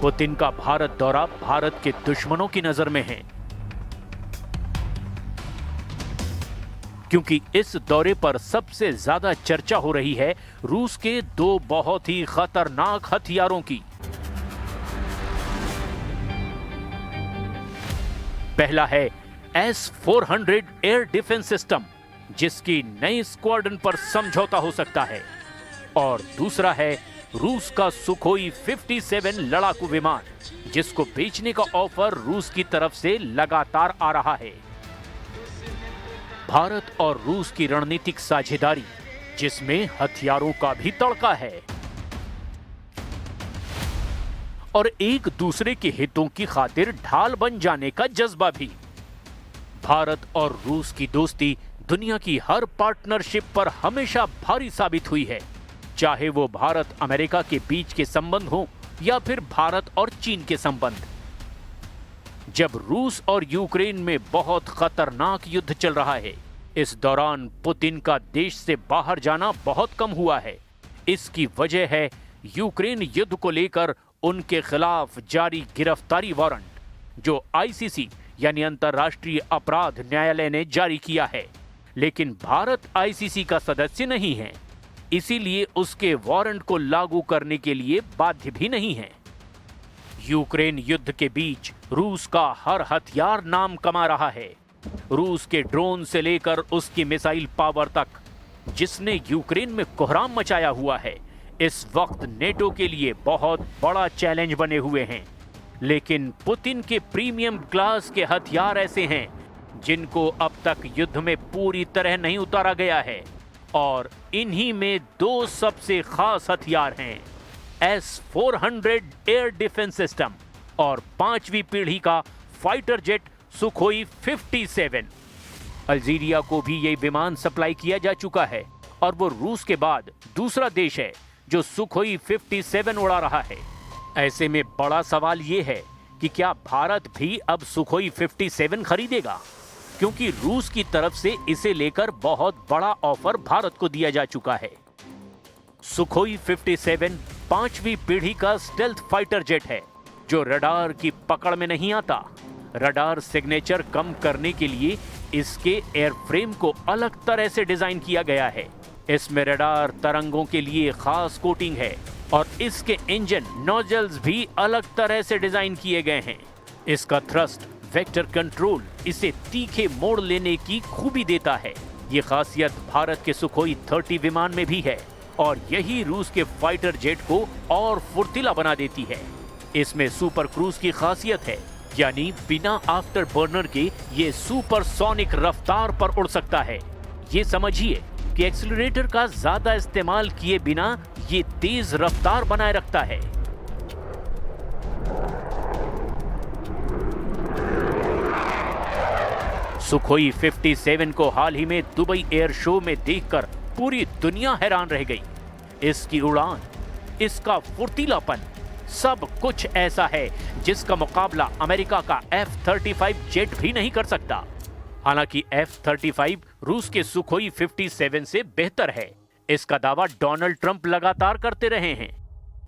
Putin का भारत दौरा भारत के दुश्मनों की नजर में है, क्योंकि इस दौरे पर सबसे ज्यादा चर्चा हो रही है रूस के दो बहुत ही खतरनाक हथियारों की। पहला है S-400 एयर डिफेंस सिस्टम, जिसकी नई स्क्वाड्रन पर समझौता हो सकता है, और दूसरा है रूस का सुखोई 57 लड़ाकू विमान, जिसको बेचने का ऑफर रूस की तरफ से लगातार आ रहा है। भारत और रूस की रणनीतिक साझेदारी, जिसमें हथियारों का भी तड़का है और एक दूसरे के हितों की खातिर ढाल बन जाने का जज्बा भी। भारत और रूस की दोस्ती दुनिया की हर पार्टनरशिप पर हमेशा भारी साबित हुई है, चाहे वो भारत अमेरिका के बीच के संबंध हो या फिर भारत और चीन के संबंध। जब रूस और यूक्रेन में बहुत खतरनाक युद्ध चल रहा है, इस दौरान पुतिन का देश से बाहर जाना बहुत कम हुआ है। इसकी वजह है यूक्रेन युद्ध को लेकर उनके खिलाफ जारी गिरफ्तारी वारंट, जो आईसीसी यानी अंतर्राष्ट्रीय अपराध न्यायालय ने जारी किया है। लेकिन भारत आईसीसी का सदस्य नहीं है, इसीलिए उसके वारंट को लागू करने के लिए बाध्य भी नहीं है। यूक्रेन युद्ध के बीच रूस का हर हथियार नाम कमा रहा है। रूस के ड्रोन से लेकर उसकी मिसाइल पावर तक, जिसने यूक्रेन में कोहराम मचाया हुआ है, इस वक्त नेटो के लिए बहुत बड़ा चैलेंज बने हुए हैं। लेकिन पुतिन के प्रीमियम क्लास के हथियार ऐसे हैं जिनको अब तक युद्ध में पूरी तरह नहीं उतारा गया है, और इन्हीं में दो सबसे खास हथियार हैं, S-400 एयर डिफेंस सिस्टम और 5वीं पीढ़ी का फाइटर जेट सुखोई 57। अल्जीरिया को भी ये विमान सप्लाई किया जा चुका है और वो रूस के बाद दूसरा देश है जो सुखोई 57 उड़ा रहा है। ऐसे में बड़ा सवाल ये है कि क्या भारत भी अब सुखोई 57 खरीदेगा, क्योंकि रूस की तरफ से इसे लेकर बहुत बड़ा ऑफर भारत को दिया जा चुका है। सुखोई 57 5वीं पीढ़ी का स्टेल्थ फाइटर जेट है, जो रडार की पकड़ में नहीं आता। रडार सिग्नेचर कम करने के लिए इसके एयरफ्रेम को अलग तरह से डिजाइन किया गया है। इसमें रडार तरंगों के लिए खास कोटिंग है और इसके इंजन नोजल्स भी अलग तरह से डिजाइन किए गए हैं। इसका थ्रस्ट वेक्टर कंट्रोल इसे तीखे मोड़ लेने की खूबी देता है। ये खासियत भारत के सुखोई 30 विमान में भी है और यही रूस के फाइटर जेट को और फुर्तीला बना देती है। इसमें सुपर क्रूज की खासियत है, यानी बिना आफ्टर बर्नर के ये सुपरसोनिक रफ्तार पर उड़ सकता है। ये समझिए कि एक्सीलरेटर का ज्यादा इस्तेमाल किए बिना ये तेज रफ्तार बनाए रखता है। सुखोई 57 को हाल ही में दुबई एयर शो में देखकर पूरी दुनिया हैरान रह गई। इसकी उड़ान, इसका फुर्तीलापन, सब कुछ ऐसा है जिसका मुकाबला अमेरिका का F-35 जेट भी नहीं कर सकता। हालांकि F-35 रूस के सुखोई 57 से बेहतर है, इसका दावा डोनाल्ड ट्रंप लगातार करते रहे हैं।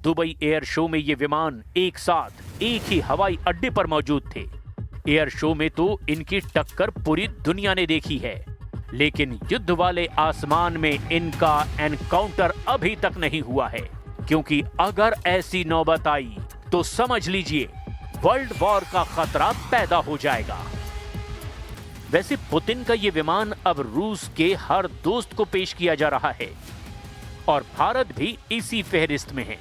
दुबई एयर शो में ये विमान एक साथ एक ही हवाई अड्डे पर मौजूद थे। एयर शो में तो इनकी टक्कर पूरी दुनिया ने देखी है, लेकिन युद्ध वाले आसमान में इनका एनकाउंटर अभी तक नहीं हुआ है, क्योंकि अगर ऐसी नौबत आई तो समझ लीजिए वर्ल्ड वॉर का खतरा पैदा हो जाएगा। वैसे पुतिन का ये विमान अब रूस के हर दोस्त को पेश किया जा रहा है और भारत भी इसी फहरिस्त में है।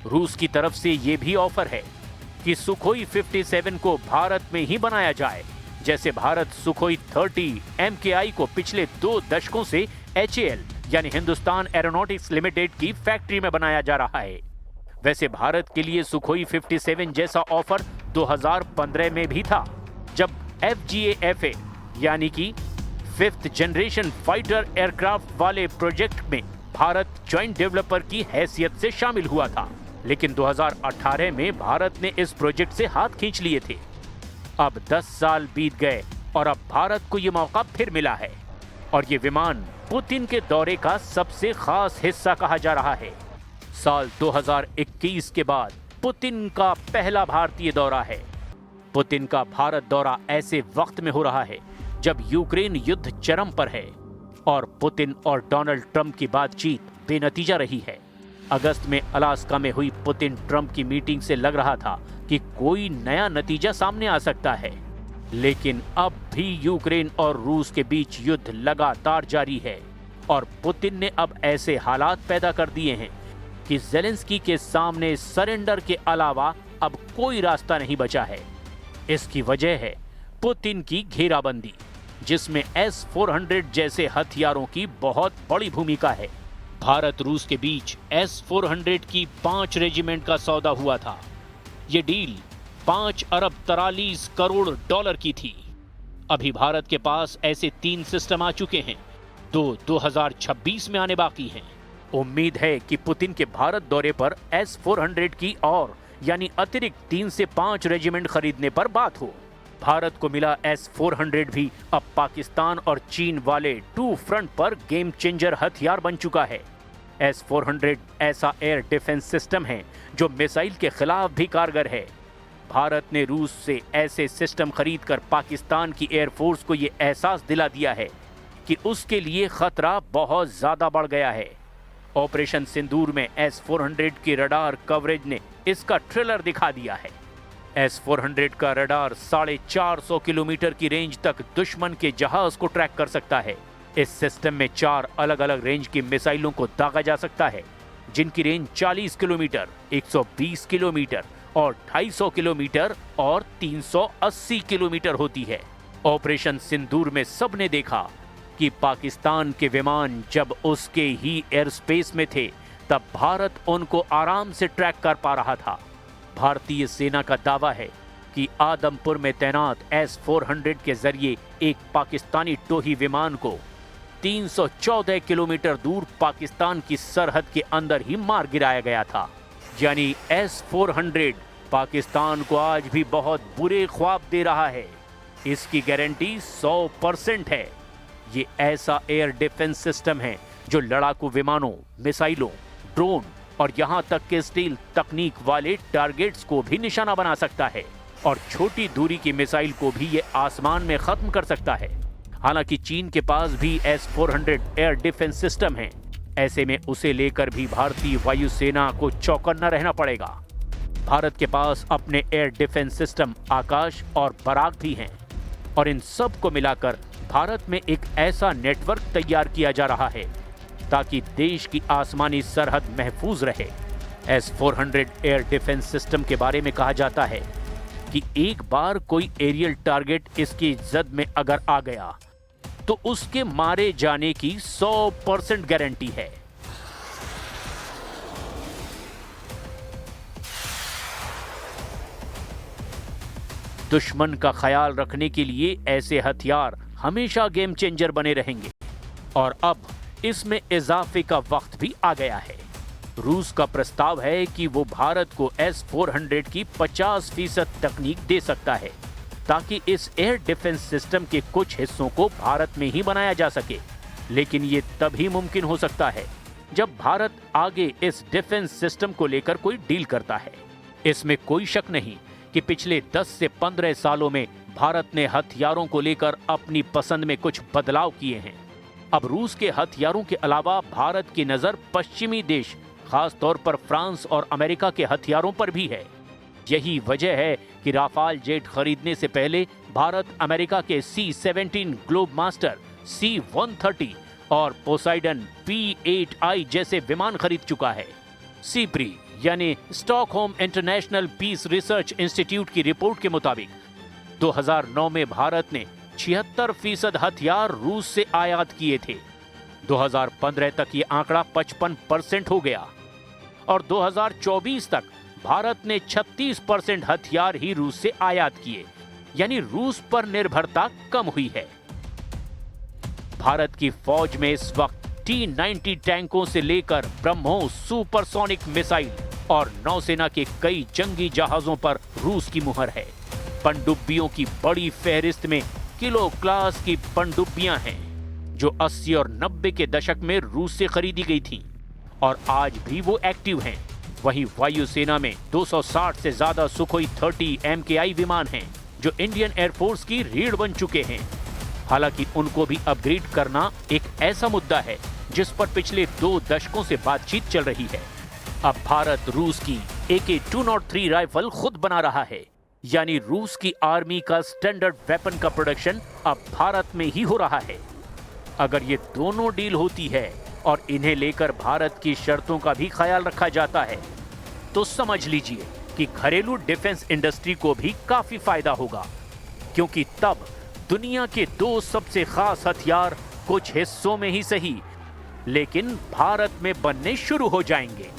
रूस की तरफ से ये भी ऑफर है कि सुखोई 57 को भारत में ही बनाया जाए, जैसे भारत सुखोई 30 MKI को पिछले 2 दशकों से HAL यानी हिंदुस्तान एरोनॉटिक्स लिमिटेड की फैक्ट्री में बनाया जा रहा है। वैसे भारत के लिए सुखोई 57 जैसा ऑफर 2015 में भी था, जब FGAFA यानी कि 5th जनरेशन फाइटर एयरक्राफ्ट वाले प्रोजेक्ट में भारत ज्वाइंट डेवलपर की हैसियत से शामिल हुआ था। लेकिन 2018 में भारत ने इस प्रोजेक्ट से हाथ खींच लिए थे। अब 10 साल बीत गए और अब भारत को यह मौका फिर मिला है और ये विमान पुतिन के दौरे का सबसे खास हिस्सा कहा जा रहा है। साल 2021 के बाद पुतिन का पहला भारतीय दौरा है। पुतिन का भारत दौरा ऐसे वक्त में हो रहा है जब यूक्रेन युद्ध चरम पर है और पुतिन और डोनाल्ड ट्रंप की बातचीत बेनतीजा रही है। अगस्त में अलास्का में हुई पुतिन ट्रंप की मीटिंग से लग रहा था कि कोई नया नतीजा सामने आ सकता है, लेकिन अब भी यूक्रेन और रूस के बीच युद्ध लगातार जारी है और पुतिन ने अब ऐसे हालात पैदा कर दिए हैं कि ज़ेलेंस्की के सामने सरेंडर के अलावा अब कोई रास्ता नहीं बचा है। इसकी वजह है पुतिन की घेराबंदी, जिसमें S-400 जैसे हथियारों की बहुत बड़ी भूमिका है। भारत रूस के बीच S-400 की 5 रेजिमेंट का सौदा हुआ था। ये डील 5 अरब 43 करोड़ डॉलर की थी। अभी भारत के पास ऐसे 3 सिस्टम आ चुके हैं, 2026 में आने बाकी हैं। उम्मीद है कि पुतिन के भारत दौरे पर S-400 की और यानी अतिरिक्त 3 से 5 रेजिमेंट खरीदने पर बात हो। भारत को मिला S-400 भी अब पाकिस्तान और चीन वाले 2 फ्रंट पर गेम चेंजर हथियार बन चुका है। S-400 ऐसा एयर डिफेंस सिस्टम है जो मिसाइल के खिलाफ भी कारगर है। भारत ने रूस से ऐसे सिस्टम खरीदकर पाकिस्तान की एयरफोर्स को ये एहसास दिला दिया है कि उसके लिए खतरा बहुत ज्यादा बढ़ गया है। ऑपरेशन सिंदूर में S-400 की रडार कवरेज ने इसका ट्रेलर दिखा दिया है। S-400 का रडार 450 किलोमीटर की रेंज तक दुश्मन के जहाज को ट्रैक कर सकता है। इस सिस्टम में 4 अलग अलग रेंज की मिसाइलों को दागा जा सकता है, जिनकी रेंज 40 किलोमीटर, 120 किलोमीटर और 250 किलोमीटर और 380 किलोमीटर होती है। ऑपरेशन सिंदूर में सबने देखा कि पाकिस्तान के विमान जब उसके ही एयर स्पेस में थे तब भारत उनको आराम से ट्रैक कर पा रहा था। भारतीय सेना का दावा है कि आदमपुर में तैनात S-400 के जरिए एक पाकिस्तानी टोही विमान को 314 किलोमीटर दूर पाकिस्तान की सरहद के अंदर ही मार गिराया गया था। यानी S-400 पाकिस्तान को आज भी बहुत बुरे ख्वाब दे रहा है। इसकी गारंटी 100% है। ये ऐसा एयर डिफेंस सिस्टम है जो लड़ाकू विमानों, मिसाइलों, ड्रोन और यहां तक के स्टील तकनीक वाले टारगेट्स को भी निशाना बना सकता है और छोटी दूरी की मिसाइल को भी ये आसमान में खत्म कर सकता है। हालांकि चीन के पास भी S-400 एयर डिफेंस सिस्टम है। ऐसे में उसे लेकर भी भारतीय वायुसेना को चौकन्ना रहना पड़ेगा। भारत के पास अपने एयर डिफेंस सिस्टम आकाश और बराक भी हैं और इन सब को मिलाकर भारत में एक ऐसा नेटवर्क तैयार किया जा रहा है ताकि देश की आसमानी सरहद महफूज रहे। S-400 एयर डिफेंस सिस्टम के बारे में कहा जाता है कि एक बार कोई एरियल टारगेट इसकी जद में अगर आ गया तो उसके मारे जाने की 100% गारंटी है। दुश्मन का ख्याल रखने के लिए ऐसे हथियार हमेशा गेम चेंजर बने रहेंगे और अब इसमें इजाफे का वक्त भी आ गया है। रूस का प्रस्ताव है कि वो भारत को S-400 की 50% तकनीक दे सकता है ताकि इस एयर डिफेंस सिस्टम के कुछ हिस्सों को भारत में ही बनाया जा सके। लेकिन ये तभी मुमकिन हो सकता है जब भारत आगे इस डिफेंस सिस्टम को लेकर कोई डील करता है। इसमें कोई शक नहीं कि पिछले 10 से 15 सालों में भारत ने हथियारों को लेकर अपनी पसंद में कुछ बदलाव किए हैं। अब रूस के हथियारों के अलावा भारत की नजर पश्चिमी देश, खास तौर पर फ्रांस और अमेरिका के हथियारों पर भी है। यही वजह है कि राफाल जेट खरीदने से पहले भारत अमेरिका के C-17 ग्लोब मास्टर, C-130 और पोसाइडन P-8I जैसे विमान खरीद चुका है। सीप्री यानी Stockholm International Peace Research Institute की रिपोर्ट के मुताबिक 2009 में भारत ने 76% हथियार रूस से आयात किए थे। 2015 तक ये आंकड़ा 55% हो गया और 2024 तक भारत ने 36% हथियार ही रूस से आयात किए, यानी रूस पर निर्भरता कम हुई है। भारत की फौज में इस वक्त T-90 टैंकों से लेकर ब्रह्मोस सुपरसोनिक मिसाइल और नौसेना के कई जंगी जहाजों पर रूस की मुहर है। पनडुब्बियों की बड़ी फहरिस्त में किलो क्लास की पनडुब्बियां हैं जो 80 और 90 के दशक में रूस से खरीदी गई थीं और आज भी वो एक्टिव हैं। वहीं वायुसेना में 260 से ज्यादा सुखोई 30 MKI विमान हैं, जो इंडियन एयरफोर्स की रीढ़ बन चुके हैं। हालांकि उनको भी अपग्रेड करना एक ऐसा मुद्दा है जिस पर पिछले 2 दशकों से बातचीत चल रही है। अब भारत रूस की AK-203 राइफल खुद बना रहा है, यानी रूस की आर्मी का स्टैंडर्ड वेपन का प्रोडक्शन अब भारत में ही हो रहा है। अगर ये दोनों डील होती है और इन्हें लेकर भारत की शर्तों का भी ख्याल रखा जाता है, तो समझ लीजिए कि घरेलू डिफेंस इंडस्ट्री को भी काफी फायदा होगा, क्योंकि तब दुनिया के 2 सबसे खास हथियार कुछ हिस्सों में ही सही, लेकिन भारत में बनने शुरू हो जाएंगे।